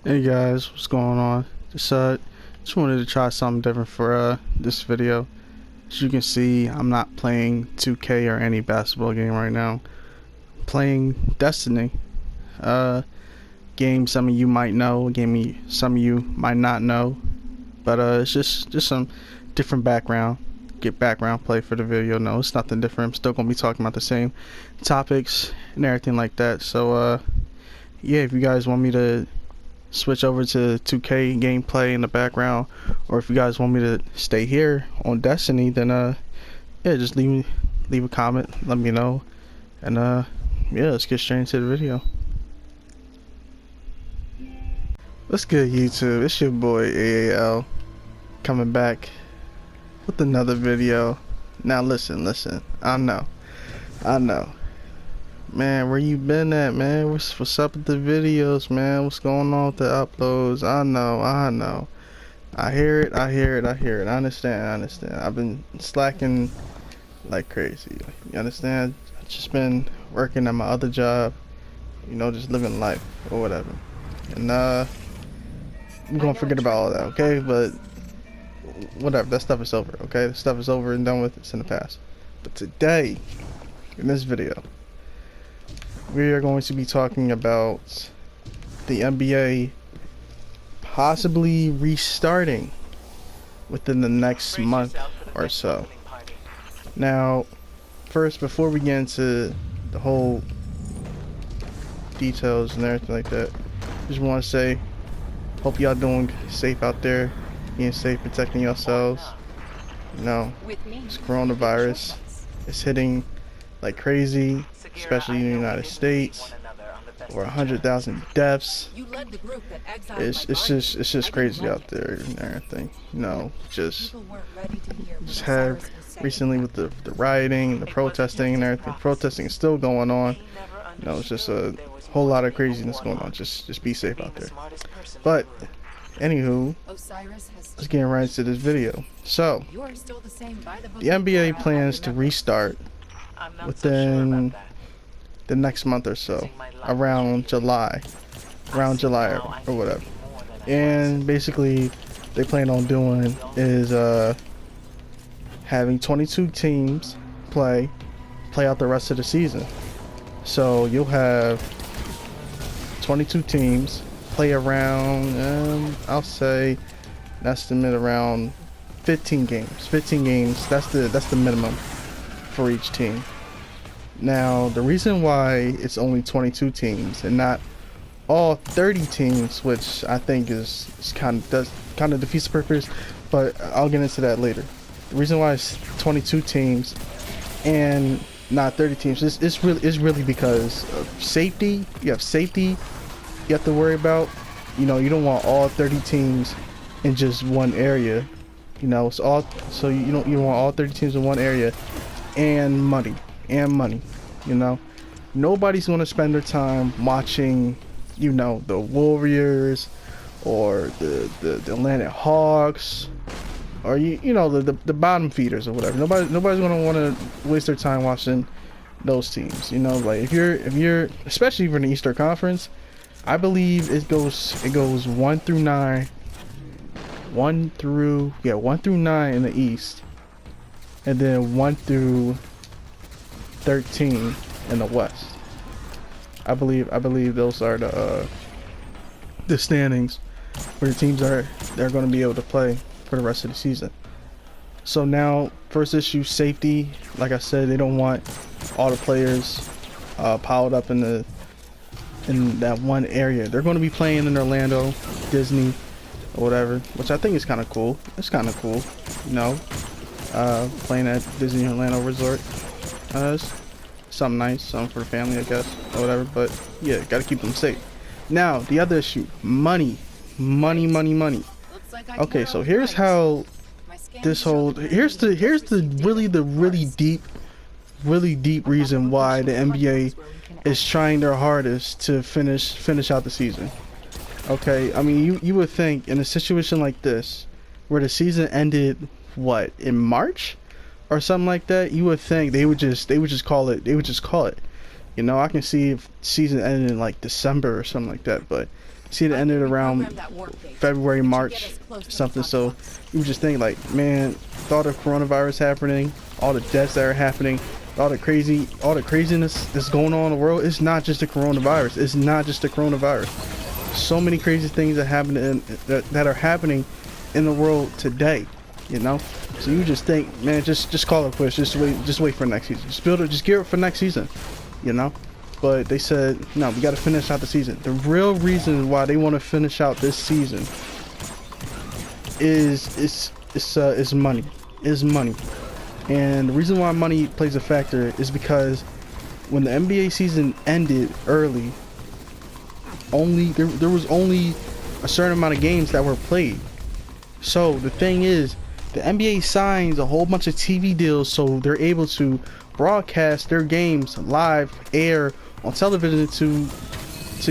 Hey guys, what's going on? Just wanted to try something different for this video. As you can see, I'm not playing 2K or any basketball game right now. I'm playing Destiny. Game some of you might know, a game some of you might not know. But it's just some different background. Get background play for the video. No, it's nothing different. I'm still gonna be talking about the same topics and everything like that. So yeah, if you guys want me to switch over to 2K gameplay in the background, or if you guys want me to stay here on Destiny, then yeah, just leave a comment, let me know, and yeah, let's get straight into the video. What's good, YouTube? It's your boy Yall coming back with another video. Now listen, I know, man, where you been at, man? What's up with the videos, man? What's going on with the uploads? I know. I hear it. I understand. I've been slacking like crazy. You understand? I've just been working at my other job, you know, just living life or whatever. And I'm gonna forget about all that, okay? But whatever, that stuff is over, okay? The stuff is over and done with. It's in the past. But today, in this video, we are going to be talking about the NBA possibly restarting within the next month or so. Now, first, before we get into the whole details and everything like that, just want to say, hope y'all doing safe out there, being safe, protecting yourselves. You know, this coronavirus is hitting like crazy, especially in the United States. Over 100,000 deaths. It's just crazy out there and everything. You know, just had recently with the rioting, the protesting and everything. Protesting is still going on. You know, it's just a whole lot of craziness going on. Just be safe out there. But anywho, let's get right into this video. So the NBA plans to restart within the next month or so, around July or whatever. And basically they plan on doing is having 22 teams play out the rest of the season. So you'll have 22 teams play around I'll say an estimate around 15 games. That's the minimum for each team. Now, the reason why it's only 22 teams and not all 30 teams, which I think is kind of defeats the purpose, but I'll get into that later. The reason why it's 22 teams and not 30 teams is really because of safety. You have safety you have to worry about. You know, you don't want all 30 teams in just one area. You know, you don't want all 30 teams in one area, and money. You know, nobody's going to spend their time watching, you know, the Warriors or the Atlanta Hawks or you know the bottom feeders or whatever. Nobody's going to want to waste their time watching those teams. You know, like if you're especially for the Eastern Conference, I believe it goes 1 through 9. 1 through 9 in the East, and then 1 through 13 in the West. I believe those are the standings where the teams they're going to be able to play for the rest of the season. So now, first issue, safety. Like I said, they don't want all the players piled up in that one area. They're going to be playing in Orlando, Disney, or whatever, which I think is kind of cool. It's kind of cool, you know, playing at Disney Orlando Resort. Something nice, something for the family, I guess, or whatever. But yeah, gotta keep them safe. Now the other issue, money. Okay, so here's how this whole here's the really deep reason why the NBA is trying their hardest to finish out the season. Okay, I mean you would think in a situation like this where the season ended in March or something like that, you would think they would just call it. You know, I can see if season ended in like December or something like that, but See, it ended around February, March, something. So you just think like, man, with all the coronavirus happening, all the deaths that are happening, all the craziness that's going on in the world, it's not just the coronavirus. It's not just the coronavirus. So many crazy things that happen that are happening in the world today, you know. So you just think, man, just call it quits. Just wait for next season. Just gear up for next season, you know. But they said, no, we got to finish out the season. The real reason why they want to finish out this season is money. Is money. And the reason why money plays a factor is because when the NBA season ended early, there was only a certain amount of games that were played. So the thing is, the NBA signs a whole bunch of TV deals so they're able to broadcast their games live, air on television to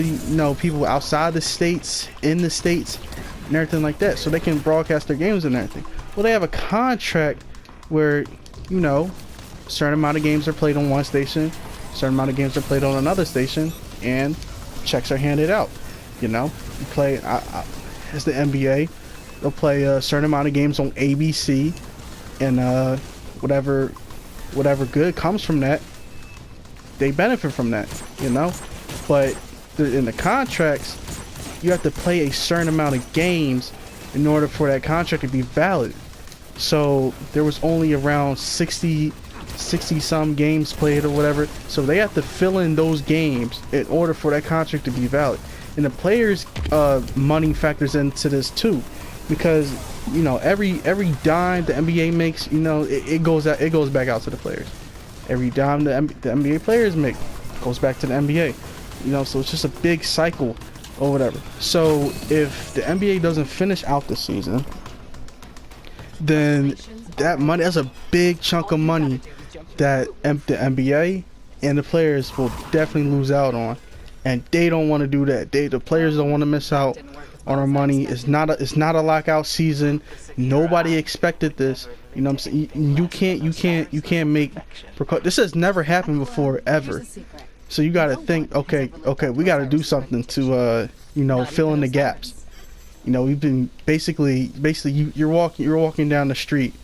you know, people outside the states, in the states, and everything like that, so they can broadcast their games and everything. Well, they have a contract where, you know, a certain amount of games are played on one station, a certain amount of games are played on another station, and checks are handed out. You know, you play as the NBA, they'll play a certain amount of games on ABC, and whatever good comes from that, they benefit from that, you know. But in the contracts, you have to play a certain amount of games in order for that contract to be valid. So there was only around 60 some games played or whatever, so they have to fill in those games in order for that contract to be valid. And the players money factors into this too, because, you know, every dime the NBA makes, you know, it goes back out to the players. Every dime the NBA players make goes back to the NBA, you know. So it's just a big cycle or whatever. So if the NBA doesn't finish out the season, then that money, that's a big chunk of money that the NBA and the players will definitely lose out on, and they don't want to do that. The players don't want to miss out on our money. It's not a lockout season. Nobody expected this. You know what I'm saying? You can't make this has never happened before, ever. So you got to think, okay, we got to do something to you know, fill in the gaps. You know, we've been basically you're walking down the street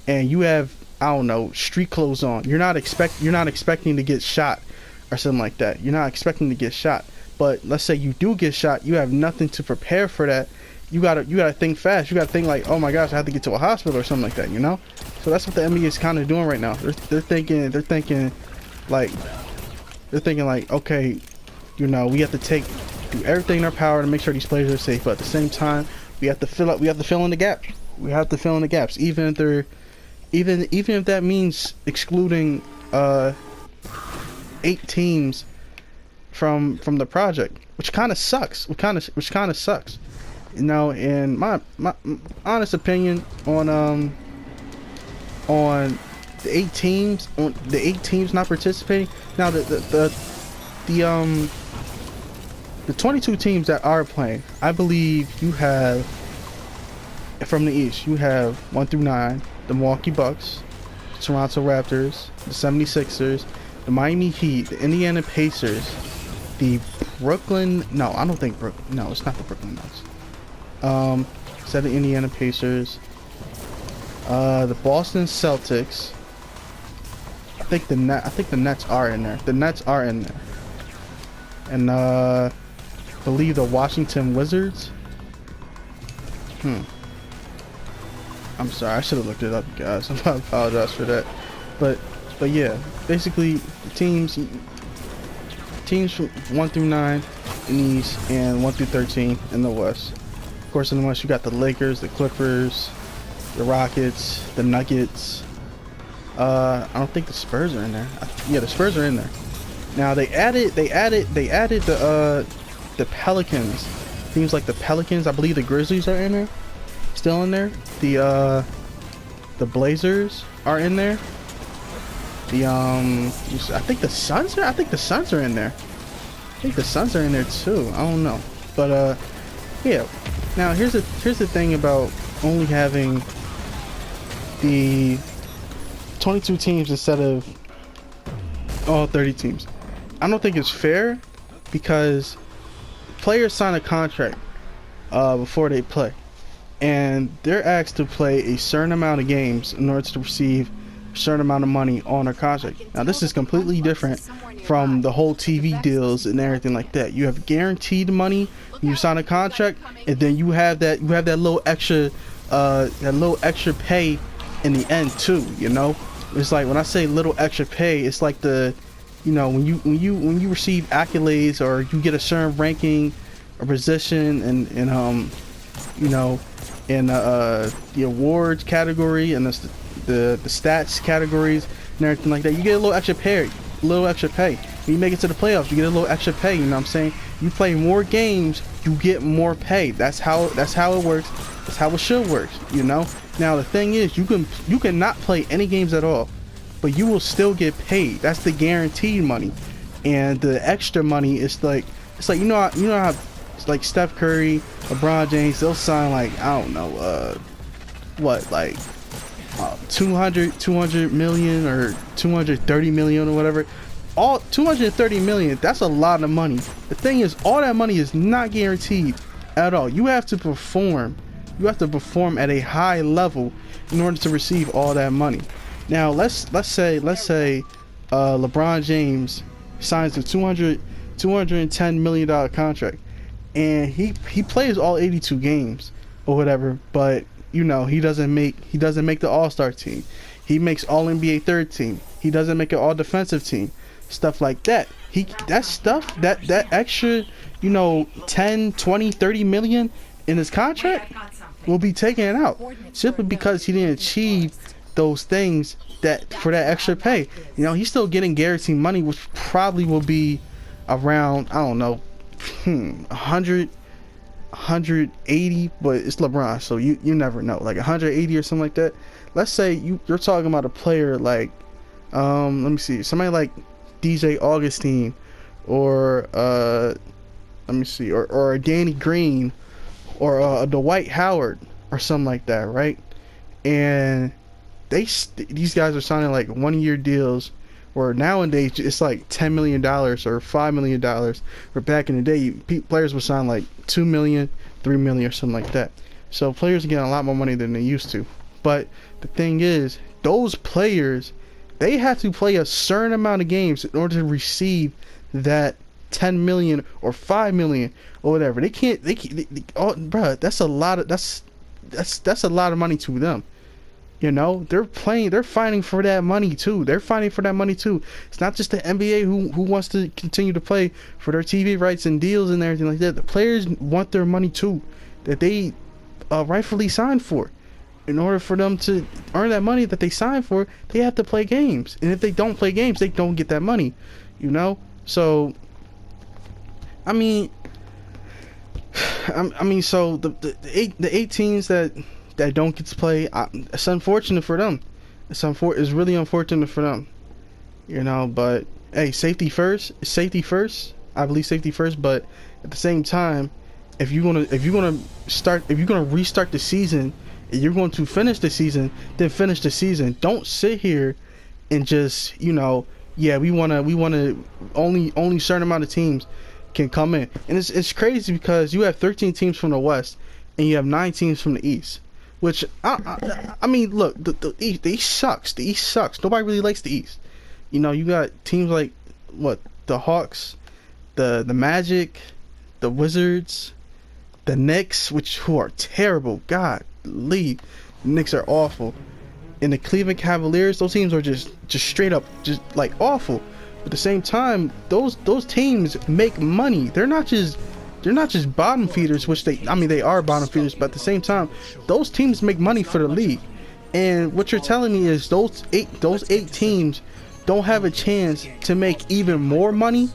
and you have, I don't know, street clothes on. You're not expecting to get shot or something like that. You're not expecting to get shot. But let's say you do get shot, you have nothing to prepare for that. You gotta think fast. You gotta think like, oh my gosh, I have to get to a hospital or something like that, you know? So that's what the NBA is kind of doing right now. They're thinking like, okay, you know, we have to do everything in our power to make sure these players are safe, but at the same time, we have to fill in the gaps. We have to fill in the gaps, even if that means excluding 8 teams from the project, which kind of sucks. Which kind of sucks. You know, and my honest opinion on the 8 teams not participating. Now the 22 teams that are playing, I believe you have, from the East, you have 1 through 9, the Milwaukee Bucks, the Toronto Raptors, the 76ers, the Miami Heat, the Indiana Pacers, the Brooklyn, no, I don't think Brooklyn, no, it's not the Brooklyn Nets. Said the Indiana Pacers, the Boston Celtics. I think the Nets are in there. The Nets are in there, and believe the Washington Wizards. I'm sorry, I should have looked it up, guys. I apologize for that. But yeah, basically the teams from 1 through 9 in the East and 1 through 13 in the West. Of course, in the West you got the Lakers, the Clippers, the Rockets, the Nuggets. I don't think the Spurs are in there. Yeah, the Spurs are in there. Now they added the Pelicans. Teams like the Pelicans. I believe the Grizzlies are in there. Still in there. The Blazers are in there. I think the Suns are. I think the Suns are in there. I think the Suns are in there too. I don't know, but yeah. Now here's the thing about only having the 22 teams instead of all 30 teams. I don't think it's fair, because players sign a contract before they play, and they're asked to play a certain amount of games in order to receive a certain amount of money on their contract. Now this is completely different from the whole TV deals and everything like that. You have guaranteed money when you sign a contract, and then you have that little extra pay in the end too. You know, it's like when I say little extra pay, it's like the, you know, when you receive accolades or you get a certain ranking or position and you know, in the awards category and the stats categories and everything like that, you get a little extra pay. When you make it to the playoffs, you get a little extra pay. You know what I'm saying? You play more games, you get more pay. That's how it works. That's how it should work. You know. Now the thing is, you can not play any games at all, but you will still get paid. That's the guaranteed money, and the extra money is like, it's like, you know how it's like Steph Curry, LeBron James, they'll sign like, I don't know, what, like 200 million or 230 million or whatever. All 230 million, that's a lot of money. The thing is, all that money is not guaranteed at all. You have to perform. You have to perform at a high level in order to receive all that money. Now let's say LeBron James signs a $210 million contract, and he plays all 82 games or whatever, but you know, he doesn't make the All-Star team. He makes All-NBA third team. He doesn't make an All-Defensive team. Stuff like that. That extra, you know, 10, 20, 30 million in his contract will be taken out simply because he didn't achieve those things that for that extra pay. You know, he's still getting guaranteed money, which probably will be around, I don't know, 180, but it's LeBron, so you never know, like 180 or something like that. Let's say you're talking about a player like let me see, somebody like DJ Augustine or let me see, or a Danny Green or a Dwight Howard or something like that, right? And these guys are signing like 1-year deals, where nowadays it's like $10 million or $5 million, or back in the day players would sign like $2 million, $3 million or something like that. So players are getting a lot more money than they used to. But the thing is, those players, they have to play a certain amount of games in order to receive that 10 million or 5 million or whatever. They bruh, that's a lot of that's a lot of money to them. You know, they're fighting for that money too. It's not just the NBA who wants to continue to play for their TV rights and deals and everything like that. The players want their money too, that they rightfully signed for. In order for them to earn that money that they signed for, they have to play games. And if they don't play games, they don't get that money. You know? So, I mean, so the eight teams that don't get to play, it's unfortunate for them. It's really unfortunate for them. You know, but hey, safety first. I believe safety first, but at the same time, if you're gonna restart the season, and you're going to finish the season, then finish the season. Don't sit here and just, you know, yeah, we wanna only certain amount of teams can come in. And it's crazy because you have 13 teams from the West and you have 9 teams from the East. Which I mean, look, the East sucks. The East sucks. Nobody really likes the East. You know, you got teams like the Hawks, the Magic, the Wizards, the Knicks, who are terrible. God, the Knicks are awful. And the Cleveland Cavaliers, those teams are just straight up just like awful. But at the same time, those teams make money. They're not just bottom feeders, which they are bottom feeders, but at the same time, those teams make money for the league. And what you're telling me is those eight teams don't have a chance to make even more money.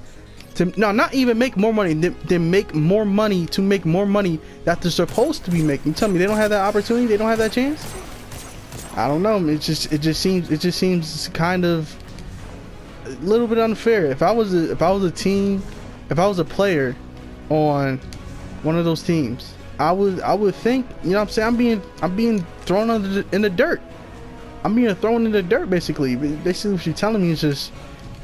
Not even make more money, then make more money to make more money that they're supposed to be making. You tell me they don't have that opportunity? They don't have that chance? I don't know. It just seems kind of a little bit unfair. If I was a player on one of those teams, I would think, you know what I'm saying, I'm being thrown in the dirt. I'm being thrown in the dirt basically. Basically what you're telling me is just,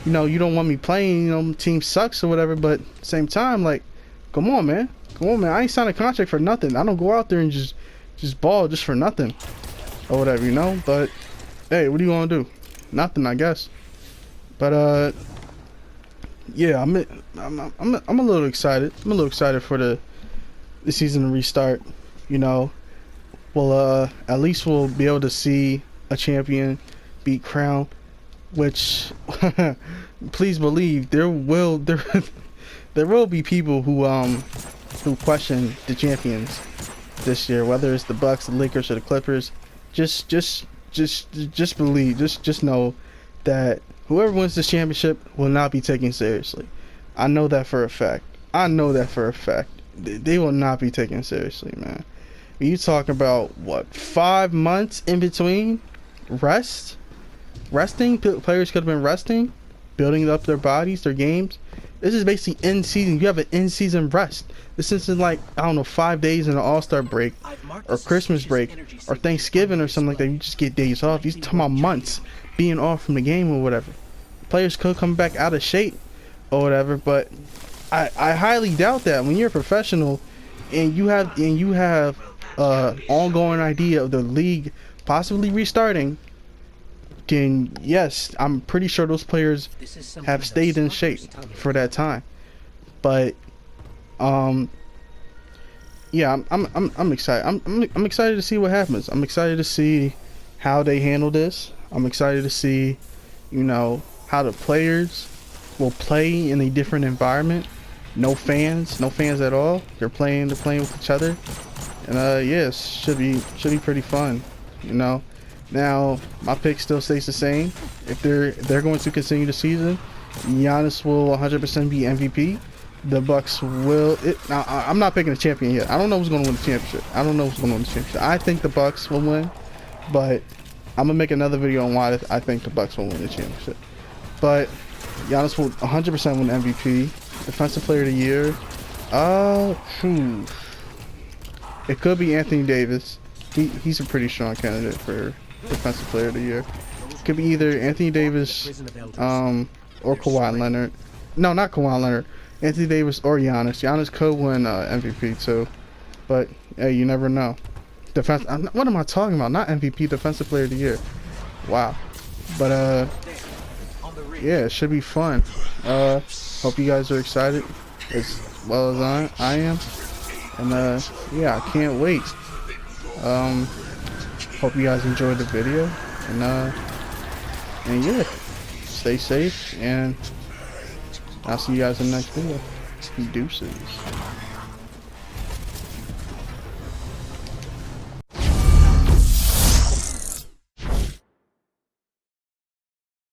you know, you don't want me playing, you know, team sucks or whatever, but at the same time, like, Come on, man. Come on, man. I ain't signed a contract for nothing. I don't go out there and just ball just for nothing or whatever, you know. But hey, what are you gonna do? Nothing, I guess. But yeah, I'm a little excited. I'm a little excited for the season to restart. You know, well, at least we'll be able to see a champion beat crown, which please believe there will be people who question the champions this year, whether it's the Bucks, the Lakers, or the Clippers. Just believe, just know that whoever wins this championship will not be taken seriously. I know that for a fact. They will not be taken seriously, man. You talking about what, 5 months in between resting? Players could have been resting, building up their bodies, their games. This is basically in season. You have an in season rest. This isn't like, I don't know, 5 days in an All-Star break or Christmas break or Thanksgiving or something like that. You just get days off. You're talking about months being off from the game or whatever. Players could come back out of shape or whatever, but I highly doubt that. When you're a professional and you have ongoing idea of the league possibly restarting, then yes, I'm pretty sure those players have stayed in shape for that time. But yeah, I'm excited. I'm excited to see what happens. I'm excited to see how they handle this. I'm excited to see, you know, how the players will play in a different environment. No fans at all. They're playing with each other. And yes, should be pretty fun, you know. Now my pick still stays the same. If they're going to continue the season, Giannis will 100% be MVP. The Bucks will. Now I'm not picking a champion yet. I don't know who's going to win the championship. I think the Bucks will win, but I'm gonna make another video on why I think the Bucks will win the championship. But Giannis will 100% win MVP, Defensive Player of the Year. It could be Anthony Davis. He's a pretty strong candidate for Defensive Player of the Year. It could be either Anthony Davis, or Kawhi Leonard. No, not Kawhi Leonard. Anthony Davis or Giannis. Giannis could win MVP too, but hey, you never know. What am I talking about? Not MVP, Defensive Player of the Year. Wow. But yeah, it should be fun. Hope you guys are excited as well as I am. And yeah, I can't wait. Hope you guys enjoyed the video. And yeah, stay safe, and I'll see you guys in the next video. Deuces.